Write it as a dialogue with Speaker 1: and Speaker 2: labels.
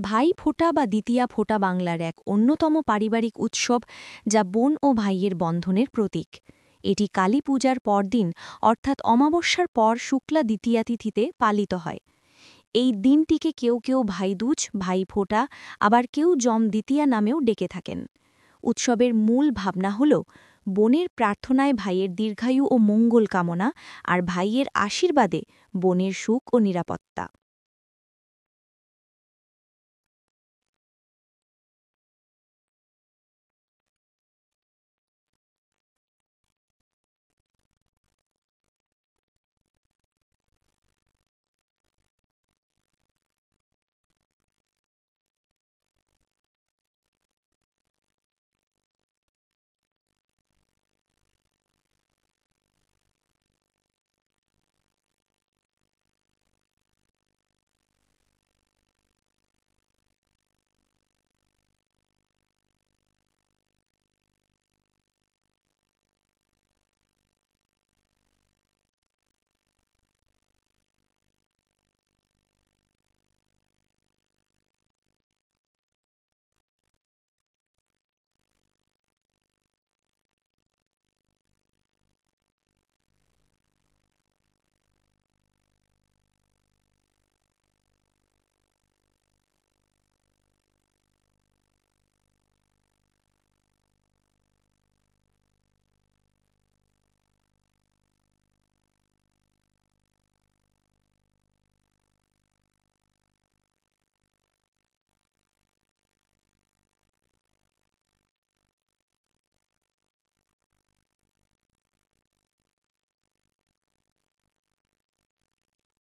Speaker 1: ভাই ফোঁটা বা দ্বিতীয়া ফোঁটা বাংলার এক অন্যতম পারিবারিক উৎসব যা বোন ও ভাইয়ের বন্ধনের প্রতীক। এটি কালী পূজার পরদিন অর্থাৎ অমাবস্যার পর শুক্লা দ্বিতীয়া তিথিতে পালিত হয়। এই দিনটিকে কেউ কেউ ভাইদুজ, ভাই ফোঁটা, আবার কেউ যম দ্বিতীয়া নামেও ডেকে থাকেন। উৎসবের মূল ভাবনা হল বোনের প্রার্থনায় ভাইয়ের দীর্ঘায়ু ও মঙ্গল কামনা, আর ভাইয়ের আশীর্বাদে বোনের সুখ ও নিরাপত্তা।